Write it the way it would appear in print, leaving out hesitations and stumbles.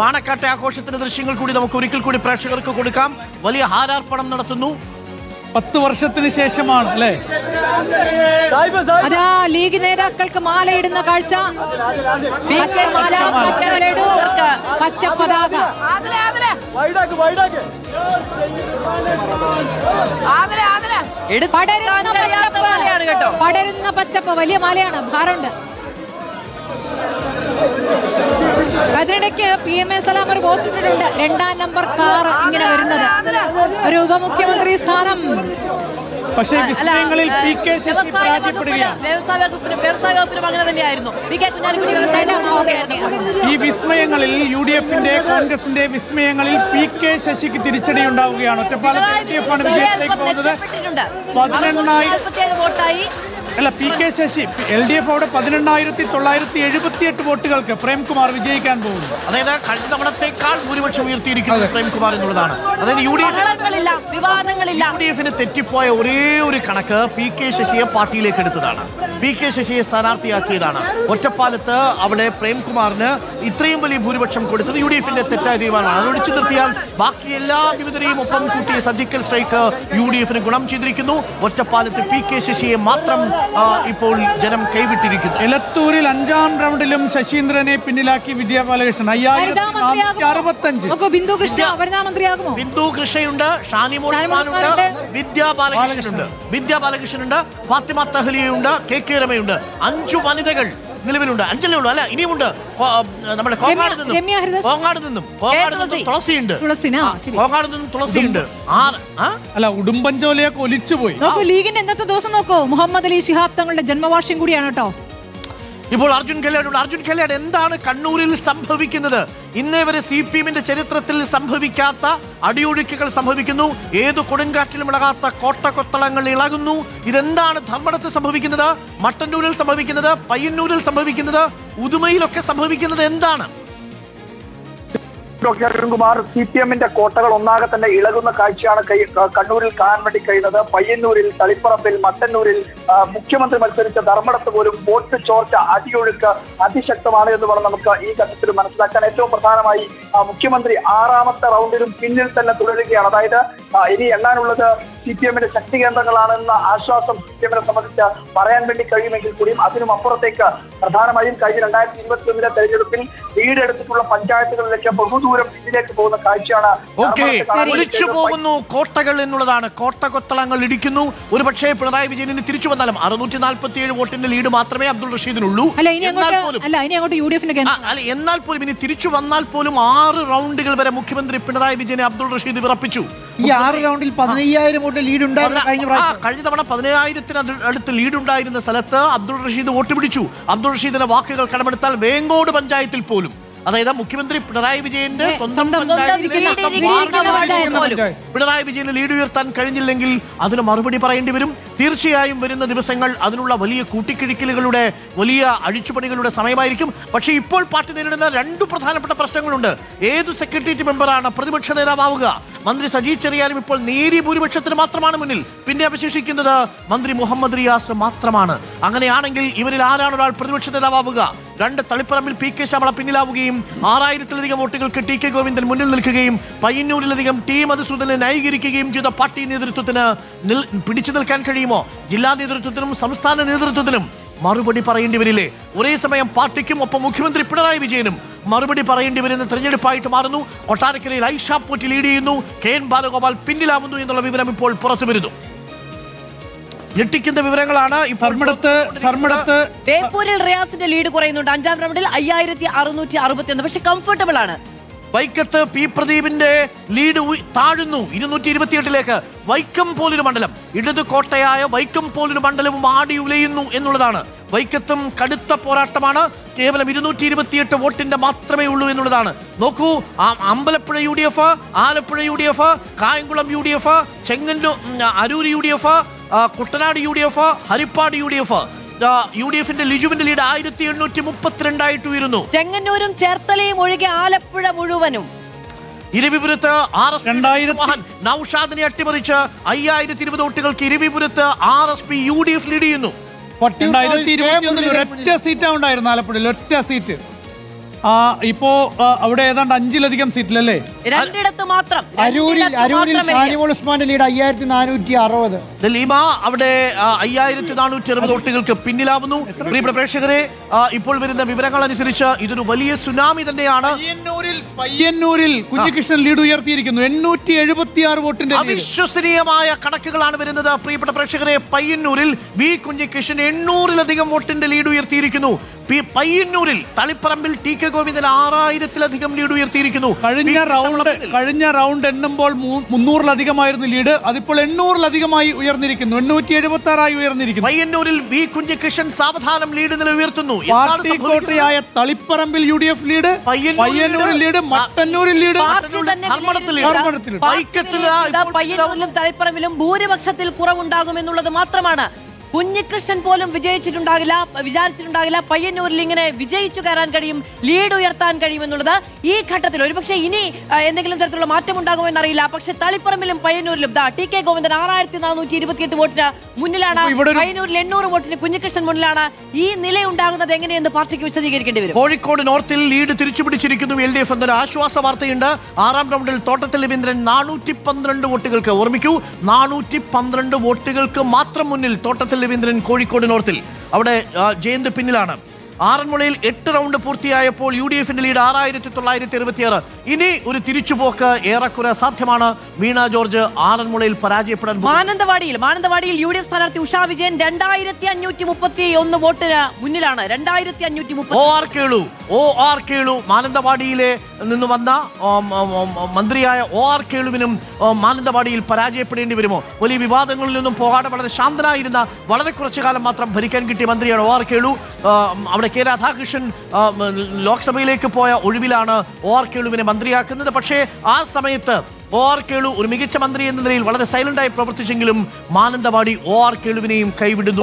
പാണക്കാട്ടെ ആഘോഷത്തിന്റെ ദൃശ്യങ്ങൾ കൂടി നമുക്ക് ഒരിക്കൽ കൂടി പ്രേക്ഷകർക്ക് കൊടുക്കാം. വലിയ ഹാരാർപ്പണം നടത്തുന്നു. 10 വർഷത്തിന് ശേഷമാണ് അല്ലേ? അതാ ലീഗ് നേതാക്കൾക്ക് മാലയിടുന്ന കാഴ്ച. പച്ച പതാക പടരുന്ന പച്ചപ്പ് വലിയ മാലയാണ്. ഭാരമുണ്ട്. അതിനിടയ്ക്ക് PMA സലാം ഒരു പോസ്റ്റ് ഇട്ടിട്ടുണ്ട്. 2ാം നമ്പർ കാർ ഇങ്ങനെ വരുന്നത്. ഒരു ഉപമുഖ്യമന്ത്രി സ്ഥാനം. പക്ഷേ വിസ്മയങ്ങളിൽ PK ശശി പരാജയപ്പെടുകയാണ്. അങ്ങനെ തന്നെയായിരുന്നു. ഈ വിസ്മയങ്ങളിൽ UDF-ന്റെ കോൺഗ്രസിന്റെ വിസ്മയങ്ങളിൽ PK ശശിക്ക് തിരിച്ചടി ഉണ്ടാവുകയാണ്. ഒറ്റപ്പാലത്ത് LDF ആണ് വിജയത്തിലേക്ക് പോകുന്നത്. 18,000 വോട്ടായി. അല്ല, PK ശശി LDF അവിടെ 18,978 വോട്ടുകൾക്ക് പ്രേംകുമാർ വിജയിക്കാൻ പോകുന്നു. അതായത് കഴിഞ്ഞ തവണത്തേക്കാൾ ഭൂരിപക്ഷം ഉയർത്തിയിരിക്കുന്നത് പ്രേംകുമാർ എന്നുള്ളതാണ്. അതായത് UDF-ന് തെറ്റിപ്പോയ ഒരേ ഒരു കണക്ക് PK ശശിയെ പാർട്ടിയിലേക്ക് എടുത്തതാണ്. PK ശശിയെ സ്ഥാനാർത്ഥിയാക്കിയതാണ്. ഒറ്റപ്പാലത്ത് അവിടെ പ്രേംകുമാറിന് ഇത്രയും വലിയ ഭൂരിപക്ഷം കൊടുത്തത് UDF-ന്റെ തെറ്റായ തീരുമാനമാണ്. അതൊഴിച്ചു നിർത്തിയാൽ ബാക്കി എല്ലാ വിവിധരെയും ഒപ്പം കൂട്ടിയ സർജിക്കൽ സ്ട്രൈക്ക് UDF-ന് ഗുണം ചെയ്തിരിക്കുന്നു. ഒറ്റപ്പാലത്ത് PK ശശിയെ മാത്രം ഇപ്പോൾ ജനം കൈവിട്ടിരിക്കുന്നു. എലത്തൂരിൽ 5ാം റൗണ്ടിലും ശശീന്ദ്രനെ പിന്നിലാക്കി വിദ്യാ ബാലകൃഷ്ണൻ. 5,465. ബിന്ദു കൃഷ്ണ വനിതാമന്ത്രിയാകുമോ? ബിന്ദു കൃഷ്ണയുണ്ട്, ഷാനിമോൾ ഉസ്മാനുണ്ട്, വിദ്യാ ബാലകൃഷ്ണനുണ്ട്, ഫാത്തിമ തഹ്ലിയയുണ്ട്, KK രമയുണ്ട്. 5 വനിതകൾ നിലവിലുണ്ട്. 5 ഉള്ളൂ അല്ല, ഇനിയുമുണ്ട്. നമ്മുടെ കോങ്ങാട് നിന്നും തുളസിയുണ്ട്. അല്ല, ഉടുമ്പൻചോലയൊക്കെ ഒലിച്ചുപോയി. നോക്കൂ, ലീഗിന്റെ ഇന്നത്തെ ദിവസം നോക്കൂ. മുഹമ്മദ് അലി ശിഹാബ് തങ്ങളുടെ ജന്മവാർഷികം കൂടിയാണ് കേട്ടോ. ഇപ്പോൾ അർജുൻ ഖേലയുടെ എന്താണ് കണ്ണൂരിൽ സംഭവിക്കുന്നത്? ഇന്നേ വരെ CPM-ന്റെ ചരിത്രത്തിൽ സംഭവിക്കാത്ത അടിയൊഴുക്കുകൾ സംഭവിക്കുന്നു. ഏതു കൊടുങ്കാറ്റിലും ഇളകാത്ത കോട്ടകൊത്തളങ്ങൾ ഇളകുന്നു. ഇതെന്താണ് ധർമ്മടത്ത് സംഭവിക്കുന്നത്, മട്ടന്നൂരിൽ സംഭവിക്കുന്നത്, പയ്യന്നൂരിൽ സംഭവിക്കുന്നത്, ഉദുമയിലൊക്കെ സംഭവിക്കുന്നത് എന്താണ്? ഡോക്ടർ അരുൺകുമാർ, CPM-ന്റെ കോട്ടകൾ ഒന്നാകെ തന്നെ ഇളകുന്ന കാഴ്ചയാണ് കണ്ണൂരിൽ കാണാൻ വേണ്ടി കഴിയുന്നത്. പയ്യന്നൂരിൽ, തളിപ്പറമ്പിൽ, മട്ടന്നൂരിൽ മുഖ്യമന്ത്രി മത്സരിച്ച ധർമ്മടത്ത് പോലും വോട്ട് ചോർച്ച, അടിയൊഴുക്ക് അതിശക്തമാണ് എന്ന് വേണം നമുക്ക് ഈ ഘട്ടത്തിൽ മനസ്സിലാക്കാൻ. ഏറ്റവും പ്രധാനമായി മുഖ്യമന്ത്രി 6ാമത്തെ റൗണ്ടിലും പിന്നിൽ തന്നെ തുടരുകയാണ്. അതായത് ഇനി എണ്ണാനുള്ളത് CPM-ന്റെ ശക്തി കേന്ദ്രങ്ങളാണെന്ന ആശ്വാസം CPM-നെ സംബന്ധിച്ച് പറയാൻ വേണ്ടി കഴിയുമെങ്കിൽ കൂടിയും അതിനും അപ്പുറത്തേക്ക് പ്രധാനമായും കഴിഞ്ഞ 2021 തെരഞ്ഞെടുപ്പിൽ ലീഡെടുത്തിട്ടുള്ള പഞ്ചായത്തുകളിലേക്ക് ബഹുദൂരം പിന്നിലേക്ക് പോകുന്ന കാഴ്ചയാണ് ഒലിച്ചു പോകുന്നു കോട്ടകൾ എന്നുള്ളതാണ്. കോട്ടകൊത്തളങ്ങൾ ഇടിക്കുന്നു. ഒരുപക്ഷേ പിണറായി വിജയന് തിരിച്ചു വന്നാലും 647 വോട്ടിന്റെ ലീഡ് മാത്രമേ അബ്ദുൾ റഷീദിനുള്ളൂ. എന്നാൽ പോലും ഇനി തിരിച്ചു വന്നാൽ പോലും 6 റൗണ്ടുകൾ വരെ മുഖ്യമന്ത്രി പിണറായി വിജയനെ അബ്ദുൾ റഷീദ് വിറപ്പിച്ചു. ഈ 6 റൗണ്ടിൽ 15,000 വോട്ട് ലീഡ് ഉണ്ടായിരുന്നു. കഴിഞ്ഞ തവണ 15,000-ന് അടുത്ത് ലീഡ് ഉണ്ടായിരുന്ന സ്ഥലത്ത് അബ്ദുൾ റഷീദ് വോട്ട് പിടിച്ചു. അബ്ദുൾ റഷീദിന്റെ വാക്കുകൾ കടമെടുത്താൽ വേങ്ങോട് പഞ്ചായത്തിൽ പോലും, അതായത് മുഖ്യമന്ത്രി പിണറായി വിജയന്റെ സ്വന്തം പിണറായി വിജയന് ലീഡ് ഉയർത്താൻ കഴിഞ്ഞില്ലെങ്കിൽ അതിന് മറുപടി പറയേണ്ടി വരും. തീർച്ചയായും വരുന്ന ദിവസങ്ങൾ അതിനുള്ള വലിയ കൂട്ടിക്കിഴിക്കലുകളുടെ, വലിയ അഴിച്ചുപണികളുടെ സമയമായിരിക്കും. പക്ഷേ ഇപ്പോൾ പാർട്ടി നേരിടുന്ന 2 പ്രധാനപ്പെട്ട പ്രശ്നങ്ങളുണ്ട്. ഏതു സെക്രട്ടേറിയറ്റ് മെമ്പറാണ് പ്രതിപക്ഷ നേതാവുക? മന്ത്രി സജി ചെറിയാനും ഇപ്പോൾ നേരിയ ഭൂരിപക്ഷത്തിന് മാത്രമാണ് മുന്നിൽ. പിന്നെ അവശേഷിക്കുന്നത് മന്ത്രി മുഹമ്മദ് റിയാസ് മാത്രമാണ്. അങ്ങനെയാണെങ്കിൽ ഇവരിൽ ആരാണ് ഒരാൾ പ്രതിപക്ഷ നേതാവുക? 2 തളിപ്പറമ്പിൽ PK ശ്യാമള പിന്നിലാവുകയും 6,000-ലധികം വോട്ടുകൾക്ക് TK ഗോവിന്ദൻ മുന്നിൽ നിൽക്കുകയും പയ്യന്നൂരിലധികം ടി മധുസൂദനെ ന്യായീകരിക്കുകയും ചെയ്ത പാർട്ടി നേതൃത്വത്തിന് പിടിച്ചു നിൽക്കാൻ കഴിയുമോ? ജില്ലാ നേതൃത്വത്തിനും സംസ്ഥാന നേതൃത്വത്തിനും മറുപടി പറയേണ്ടി വരില്ലേ? ഒരേ സമയം പാർട്ടിക്കും ഒപ്പം മുഖ്യമന്ത്രി പിണറായി വിജയനും മറുപടി പറയേണ്ടി വരുന്ന തെരഞ്ഞെടുപ്പായിട്ട് മാറുന്നു. കൊട്ടാരക്കരയിൽ ഐഷ പോറ്റി ലീഡ് ചെയ്യുന്നു. KN ബാലഗോപാൽ പിന്നിലാവുന്നു എന്നുള്ള വിവരം ഇപ്പോൾ പുറത്തു വരുന്നു. ഞെട്ടിക്കുന്ന വിവരങ്ങളാണ്. ബേപ്പൂരിൽ റിയാസിന്റെ ലീഡ് കുറയുന്നുണ്ട്. 5ാം റൗണ്ടിൽ 5,661. പക്ഷെ കംഫർട്ടബിൾ ആണ്. വൈക്കത്ത് P പ്രദീപിന്റെ ലീഡ് താഴുന്നു 228-ലേക്ക്. വൈക്കം പോലൊരു മണ്ഡലം, ഇടതു കോട്ടയായ വൈക്കം പോലൊരു മണ്ഡലവും ആടി ഉലയുന്നു എന്നുള്ളതാണ്. വൈക്കത്തും കടുത്ത പോരാട്ടമാണ്. കേവലം 228 വോട്ടിന്റെ മാത്രമേ ഉള്ളൂ എന്നുള്ളതാണ്. നോക്കൂ, Ambalappuzha UDF, Alappuzha UDF, Kayamkulam UDF, Aroor UDF, Kuttanad UDF, Haripad UDF. UDF-ന്റെ ലിജുവിന്റെ ലീഡ് 1,832 ആയിട്ട് ഉയരുന്നു. ചെങ്ങന്നൂരും ചേർത്തലയും ഒഴികെ ആലപ്പുഴ മുഴുവനും. ഇരവിപുരത്ത് നൌഷാദിനെ അട്ടിമറിച്ച് 5,020 വോട്ടുകൾക്ക് ഇരവിപുരത്ത് RSP UDF ലീഡ് ചെയ്യുന്നു. 2021 ഒറ്റ സീറ്റാണ് ഉണ്ടായിരുന്നു ആലപ്പുഴയിൽ, ഒറ്റ സീറ്റ്. ഇപ്പോ അവിടെ ഏതാണ്ട് 5-ലധികം സീറ്റിലല്ലേ? രണ്ടിടത്ത് മാത്രം അരൂരിൽ ഷാനിമോൾ ഉസ്മാന്റെ ലീഡ് 5460. ദലീമ അവിടെ 5460 വോട്ടുകൾക്ക് പിന്നിലാവുന്നു. പ്രിയപ്പെട്ട പ്രേക്ഷകരെ, ഇപ്പോൾ വരുന്ന വിവരങ്ങൾ അനുസരിച്ച് ഇതൊരു വലിയ സുനാമി തന്നെയാണ്. പയ്യന്നൂരിൽ കുഞ്ഞികൃഷ്ണൻ ലീഡ് ഉയർത്തിയിരിക്കുന്നു. 876 വോട്ടിന്റെ ലീഡ്. അവിശ്വസനീയമായ കണക്കുകളാണ് വരുന്നത്. പ്രിയപ്പെട്ട പ്രേക്ഷകരെ, പയ്യന്നൂരിൽ വി കുഞ്ഞികൃഷ്ണൻ 800-ലധികം വോട്ടിന്റെ ലീഡ് ഉയർത്തിയിരിക്കുന്നു. പയ്യന്നൂരിൽ തളിപ്പറമ്പിൽ ടി കെ ഗോവിന്ദൻ 6000-ലധികം ലീഡ് ഉയർത്തിയിരിക്കുന്നു. കഴിഞ്ഞ റൗണ്ട് എണ്ണുമ്പോൾ 300-ലധികമായിരുന്നു ലീഡ്. അതിപ്പോൾ 800-ലധികമായി ഉയർന്നിരിക്കുന്നു. 876 ഉയർന്നിരിക്കുന്നു. പയ്യന്നൂരിൽ വി കുഞ്ഞികൃഷ്ണൻ സാവധാനം ലീഡ് നില ഉയർത്തുന്നു. പാർട്ടി കോട്ടയായ തളിപ്പറമ്പിൽ UDF ലീഡ്, പയ്യന്നൂരിൽ ലീഡ്, മട്ടന്നൂരിൽ ലീഡ്, പയ്യന്നൂരിലും തളിപ്പറമ്പിലും ഭൂരിപക്ഷത്തിൽ കുറവുണ്ടാകുമെന്നുള്ളത് മാത്രമാണ്. കുഞ്ഞികൃഷ്ണൻ പോലും വിചാരിച്ചിട്ടുണ്ടാകില്ല പയ്യന്നൂരിൽ ഇങ്ങനെ വിജയിച്ചു കയറാൻ കഴിയും, ലീഡ് ഉയർത്താൻ കഴിയുമെന്നുള്ളത്. ഈ ഘട്ടത്തിൽ ഒരുപക്ഷെ ഇനി എന്തെങ്കിലും തരത്തിലുള്ള മാറ്റം ഉണ്ടാകുമോ എന്നറിയില്ല. പക്ഷെ തളിപ്പറമ്പിലും പയ്യന്നൂരിലും ടി കെ ഗോവിന്ദൻ 6428 വോട്ടിന് മുന്നിലാണ്. പയ്യന്നൂരിൽ 800 വോട്ടിന് കുഞ്ഞികൃഷ്ണൻ മുന്നിലാണ്. ഈ നില ഉണ്ടാകുന്നത് എങ്ങനെയെന്ന് പാർട്ടിക്ക് വിശദീകരിക്കേണ്ടി വരും. കോഴിക്കോട് നോർത്തിൽ ലീഡ് തിരിച്ചുപിടിച്ചിരിക്കുന്നു LDF എന്നൊരു ആശ്വാസ വാർത്തയുണ്ട്. 6ാം റൗണ്ടിൽ തോട്ടത്തിൽ രവീന്ദ്രൻ 412 വോട്ടുകൾക്ക്, ഓർമ്മിക്കൂ, 412 വോട്ടുകൾക്ക് മാത്രം മുന്നിൽ തോട്ടത്തിൽ രവീന്ദ്രൻ കോഴിക്കോട് നോർത്തിൽ. അവിടെ ജയന്ത് പിന്നിലാണ്. ആറന്മുളയിൽ 8 റൗണ്ട് പൂർത്തിയായപ്പോൾ UDFന്റെ ലീഡ് 6966. ഇനി ഒരു തിരിച്ചുപോക്ക് ഏറെക്കുറെ സാധ്യമാണ്. വീണ ജോർജ് ആറന്മുളയിൽ പരാജയപ്പെടാൻ മാനന്തവാടിയിൽ UDF സ്ഥാനാർത്ഥി ഉഷാ വിജയൻ 2531 വോട്ടിന് മുന്നിലാണ്. 2530. OR കേളു മാനന്തവാടിയിലെ നിന്ന് വന്ന മന്ത്രിയായ OR കേളുവിനും മാനന്തവാടിയിൽ പരാജയപ്പെടേണ്ടി വരുമോ? വലിയ വിവാദങ്ങളിൽ നിന്നും പോകാതെ വളരെ ശാന്തനായിരുന്ന, വളരെ കുറച്ചു കാലം മാത്രം ഭരിക്കാൻ കിട്ടിയ മന്ത്രിയാണ് OR കേളു. അവിടെ കെ രാധാകൃഷ്ണൻ ലോക്സഭയിലേക്ക് പോയ ഒഴിവിലാണ് OR കേളുവിനെ മന്ത്രിയാക്കുന്നത്. പക്ഷേ ആ സമയത്ത് OR കേളു ഒരു മികച്ച മന്ത്രി എന്ന നിലയിൽ വളരെ സൈലന്റായി പ്രവർത്തിച്ചെങ്കിലും മാനന്തവാടി OR കേളുവിനെയും കൈവിടുന്നു.